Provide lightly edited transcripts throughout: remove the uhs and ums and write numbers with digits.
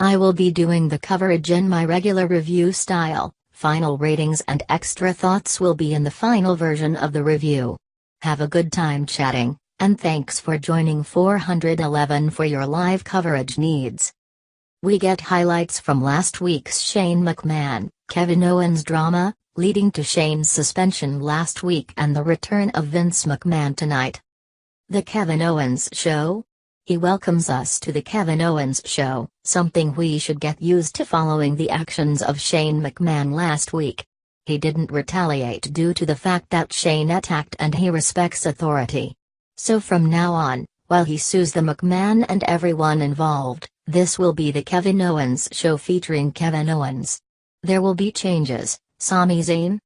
I will be doing the coverage in my regular review style. Final ratings and extra thoughts will be in the final version of the review. Have a good time chatting, and thanks for joining 411 for your live coverage needs. We get highlights from last week's Shane McMahon, Kevin Owens drama, leading to Shane's suspension last week and the return of Vince McMahon tonight. The Kevin Owens Show? He welcomes us to the Kevin Owens Show, something we should get used to following the actions of Shane McMahon last week. He didn't retaliate due to the fact that Shane attacked and he respects authority. So from now on, while he sues the McMahon and everyone involved, this will be the Kevin Owens Show featuring Kevin Owens. There will be changes. Sami Zayn?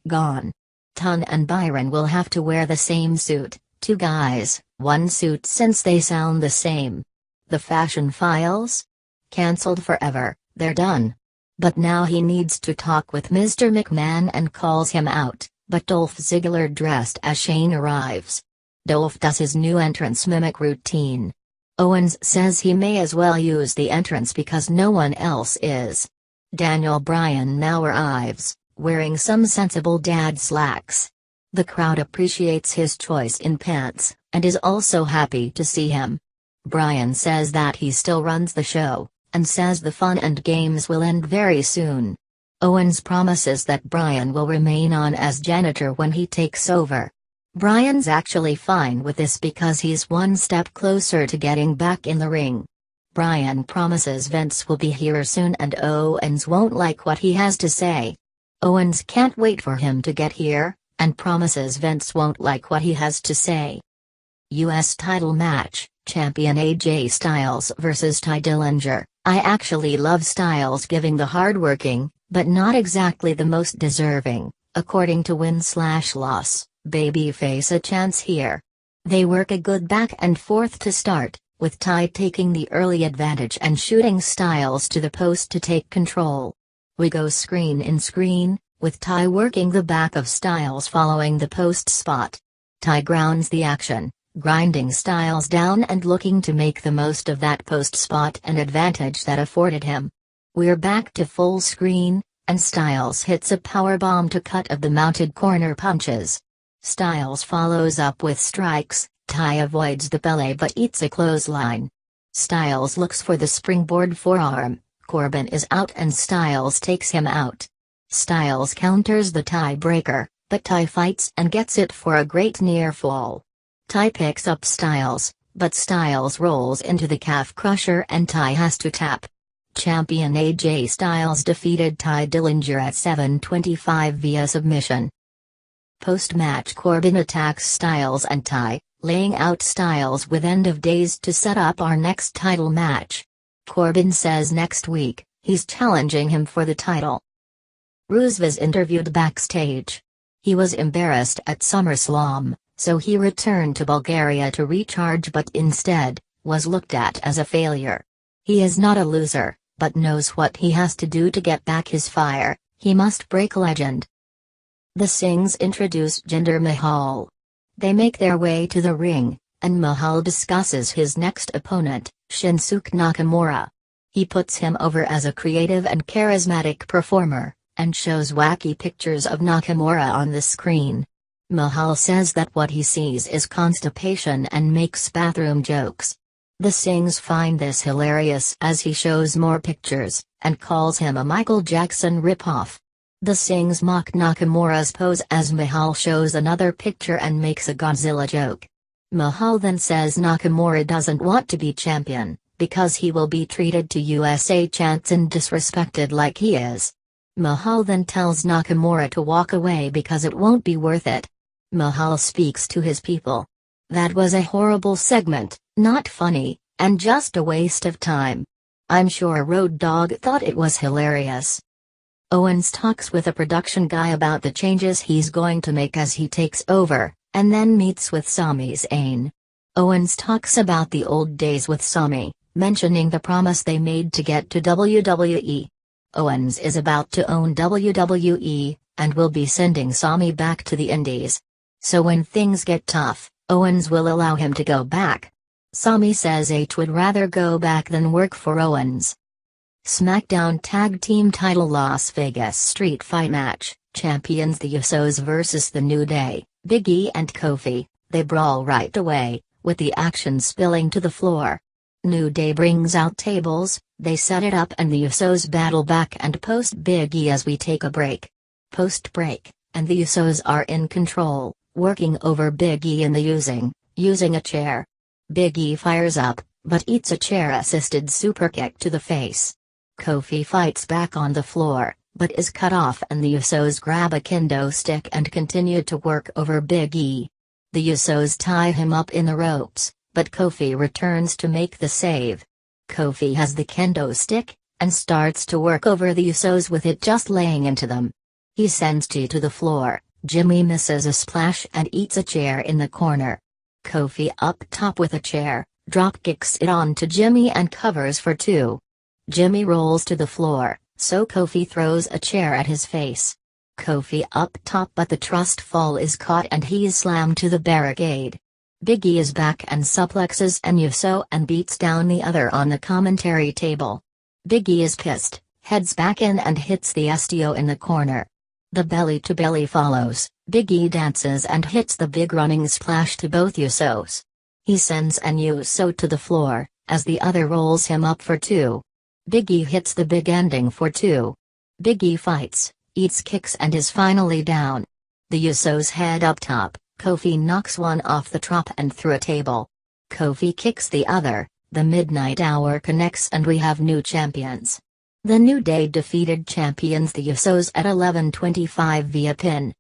Gone. Ton and Byron will have to wear the same suit, 2 guys, 1 suit since they sound the same. The Fashion Files? Cancelled forever, they're done. But now he needs to talk with Mr. McMahon and calls him out, but Dolph Ziggler dressed as Shane arrives. Dolph does his new entrance mimic routine. Owens says he may as well use the entrance because no one else is. Bryan now arrives, wearing some sensible dad slacks. The crowd appreciates his choice in pants, and is also happy to see him. Bryan says that he still runs the show, and says the fun and games will end very soon. Owens promises that Bryan will remain on as janitor when he takes over. Bryan's actually fine with this because he's one step closer to getting back in the ring. Bryan promises Vince will be here soon and Owens won't like what he has to say. Owens can't wait for him to get here, and promises Vince won't like what he has to say. U.S. title match, champion AJ Styles vs. Tye Dillinger. I actually love Styles giving the hardworking, but not exactly the most deserving, according to win/loss, babyface a chance here. They work a good back and forth to start, with Tye taking the early advantage and shooting Styles to the post to take control. We go screen in screen, with Tye working the back of Styles following the post spot. Tye grounds the action, grinding Styles down and looking to make the most of that post spot and advantage that afforded him. We're back to full screen, and Styles hits a powerbomb to cut of the mounted corner punches. Styles follows up with strikes, Tye avoids the Pele but eats a clothesline. Styles looks for the springboard forearm, Corbin is out and Styles takes him out. Styles counters the tiebreaker, but Tye fights and gets it for a great near fall. Tye picks up Styles, but Styles rolls into the calf crusher and Tye has to tap. Champion AJ Styles defeated Tye Dillinger at 7:25 via submission. Post-match Corbin attacks Styles and Tye, laying out Styles with end of days to set up our next title match. Corbin says next week, he's challenging him for the title. Rusev was interviewed backstage. He was embarrassed at SummerSlam, so he returned to Bulgaria to recharge but instead, was looked at as a failure. He is not a loser, but knows what he has to do to get back his fire. He must break legend. The Singhs introduce Jinder Mahal. They make their way to the ring, and Mahal discusses his next opponent, Shinsuke Nakamura. He puts him over as a creative and charismatic performer, and shows wacky pictures of Nakamura on the screen. Mahal says that what he sees is constipation and makes bathroom jokes. The Singhs find this hilarious as he shows more pictures, and calls him a Michael Jackson ripoff. The Singhs mock Nakamura's pose as Mahal shows another picture and makes a Godzilla joke. Mahal then says Nakamura doesn't want to be champion, because he will be treated to USA chants and disrespected like he is. Mahal then tells Nakamura to walk away because it won't be worth it. Mahal speaks to his people. That was a horrible segment, not funny, and just a waste of time. I'm sure Road Dogg thought it was hilarious. Owens talks with a production guy about the changes he's going to make as he takes over, and then meets with Sami Zayn. Owens talks about the old days with Sami, mentioning the promise they made to get to WWE. Owens is about to own WWE, and will be sending Sami back to the Indies. So when things get tough, Owens will allow him to go back. Sami says H would rather go back than work for Owens. Smackdown Tag Team Title Las Vegas Street Fight Match, champions the Usos vs The New Day, Big E and Kofi. They brawl right away, with the action spilling to the floor. New Day brings out tables, they set it up and the Usos battle back and post Big E as we take a break. Post-break, and the Usos are in control, working over Big E in the using a chair. Big E fires up, but eats a chair-assisted superkick to the face. Kofi fights back on the floor, but is cut off and the Usos grab a kendo stick and continue to work over Big E. The Usos tie him up in the ropes, but Kofi returns to make the save. Kofi has the kendo stick, and starts to work over the Usos with it just laying into them. He sends G to the floor, Jimmy misses a splash and eats a chair in the corner. Kofi up top with a chair, drop kicks it onto Jimmy and covers for 2. Jimmy rolls to the floor, so Kofi throws a chair at his face. Kofi up top but the trust fall is caught and he is slammed to the barricade. Big E is back and suplexes an Uso and beats down the other on the commentary table. Big E is pissed, heads back in and hits the STO in the corner. The belly-to-belly follows, Big E dances and hits the big running splash to both Usos. He sends an Uso to the floor, as the other rolls him up for 2. Big E hits the big ending for 2. Big E fights, eats kicks and is finally down. The Usos head up top, Kofi knocks one off the top and through a table. Kofi kicks the other, the midnight hour connects and we have new champions. The New Day defeated champions the Usos at 11:25 via pin.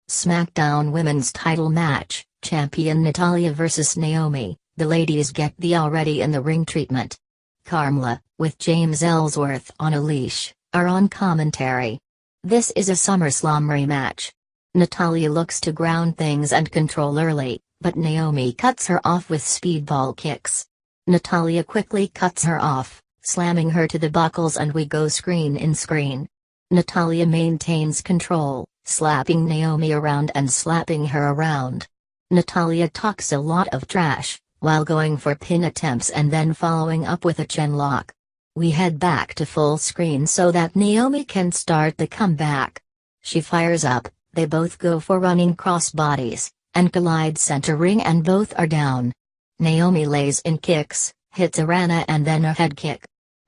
SmackDown Women's Title Match, champion Natalya vs Naomi, the ladies get the already in the ring treatment. Carmella, with James Ellsworth on a leash, are on commentary. This is a SummerSlam rematch. Natalya looks to ground things and control early, but Naomi cuts her off with speedball kicks. Natalya quickly cuts her off, slamming her to the buckles and we go screen in screen. Natalya maintains control, slapping Naomi around and slapping her around. Natalya talks a lot of trash, while going for pin attempts and then following up with a chin lock. We head back to full screen so that Naomi can start the comeback. She fires up, they both go for running crossbodies, and collide center ring and both are down. Naomi lays in kicks, hits a Rana and then a head kick.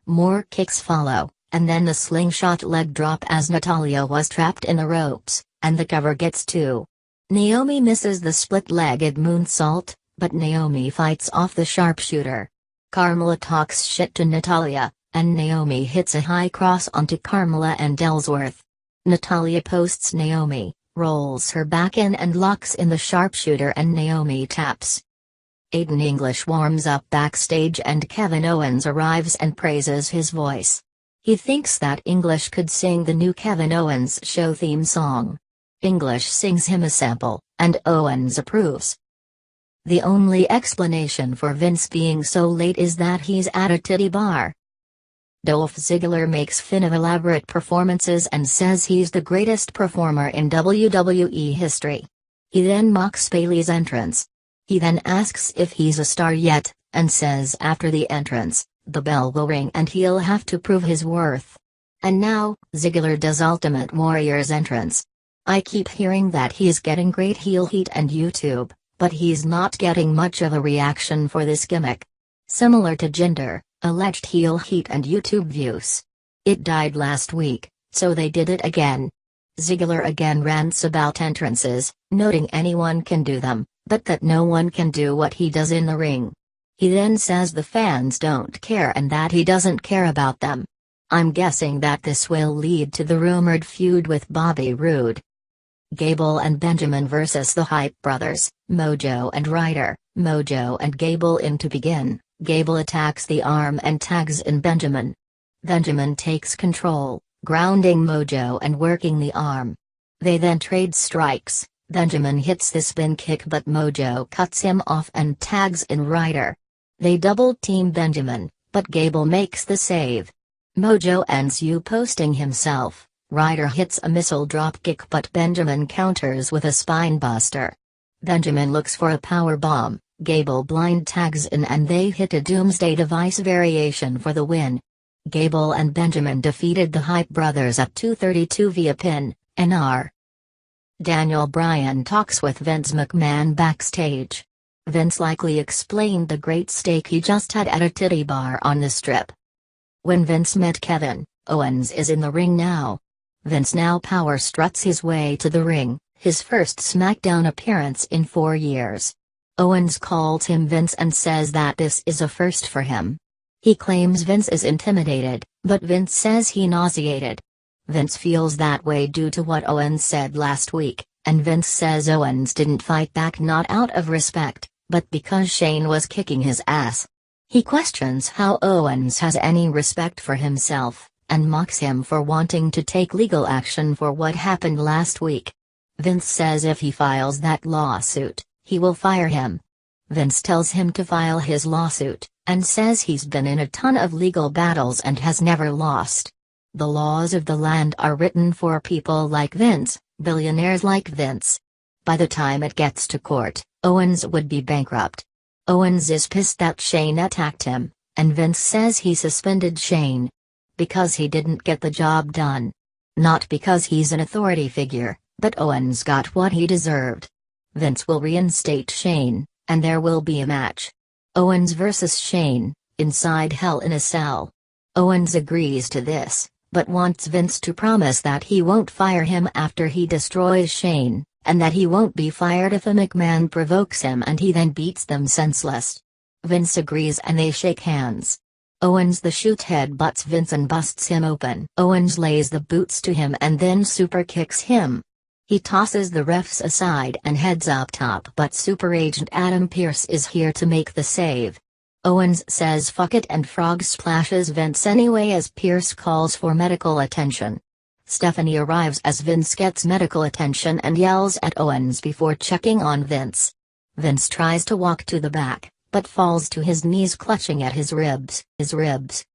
More kicks follow, and then the slingshot leg drop as Natalya was trapped in the ropes, and the cover gets 2. Naomi misses the split-legged moonsault, but Naomi fights off the sharpshooter. Carmella talks shit to Natalya, and Naomi hits a high cross onto Carmella and Ellsworth. Natalya posts Naomi, rolls her back in and locks in the sharpshooter and Naomi taps. Aiden English warms up backstage and Kevin Owens arrives and praises his voice. He thinks that English could sing the new Kevin Owens Show theme song. English sings him a sample, and Owens approves. The only explanation for Vince being so late is that he's at a titty bar. Dolph Ziggler makes fun of elaborate performances and says he's the greatest performer in WWE history. He then mocks Bayley's entrance. He then asks if he's a star yet, and says after the entrance, the bell will ring and he'll have to prove his worth. And now, Ziggler does Ultimate Warrior's entrance. I keep hearing that he's getting great heel heat and YouTube, but he's not getting much of a reaction for this gimmick. Similar to Jinder, alleged heel heat and YouTube views. It died last week, so they did it again. Ziggler again rants about entrances, noting anyone can do them, but that no one can do what he does in the ring. He then says the fans don't care and that he doesn't care about them. I'm guessing that this will lead to the rumored feud with Bobby Roode. Gable and Benjamin vs the Hype Brothers, Mojo and Ryder. Mojo and Gable in to begin. Gable attacks the arm and tags in Benjamin. Benjamin takes control, grounding Mojo and working the arm. They then trade strikes. Benjamin hits the spin kick but Mojo cuts him off and tags in Ryder. They double-team Benjamin, but Gable makes the save. Mojo ends posting himself. Ryder hits a missile dropkick but Benjamin counters with a spinebuster. Benjamin looks for a power bomb. Gable blind tags in and they hit a Doomsday Device variation for the win. Gable and Benjamin defeated the Hype Brothers at 2:32 via pin, NR. Daniel Bryan talks with Vince McMahon backstage. Vince likely explained the great steak he just had at a titty bar on the Strip. When Vince met Kevin, Owens is in the ring now. Vince now power struts his way to the ring, his first SmackDown appearance in 4 years. Owens calls him Vince and says that this is a first for him. He claims Vince is intimidated, but Vince says he nauseated. Vince feels that way due to what Owens said last week, and Vince says Owens didn't fight back not out of respect, but because Shane was kicking his ass. He questions how Owens has any respect for himself, and mocks him for wanting to take legal action for what happened last week. Vince says if he files that lawsuit, he will fire him. Vince tells him to file his lawsuit, and says he's been in a ton of legal battles and has never lost. The laws of the land are written for people like Vince, billionaires like Vince. By the time it gets to court, Owens would be bankrupt. Owens is pissed that Shane attacked him, and Vince says he suspended Shane because he didn't get the job done. Not because he's an authority figure, but Owens got what he deserved. Vince will reinstate Shane, and there will be a match. Owens vs. Shane, inside Hell in a Cell. Owens agrees to this, but wants Vince to promise that he won't fire him after he destroys Shane, and that he won't be fired if a McMahon provokes him and he then beats them senseless. Vince agrees and they shake hands. Owens the Shoot headbutts Vince and busts him open. Owens lays the boots to him and then super kicks him. He tosses the refs aside and heads up top, but super agent Adam Pearce is here to make the save. Owens says fuck it and frog splashes Vince anyway as Pearce calls for medical attention. Stephanie arrives as Vince gets medical attention and yells at Owens before checking on Vince. Vince tries to walk to the back, but falls to his knees clutching at his ribs.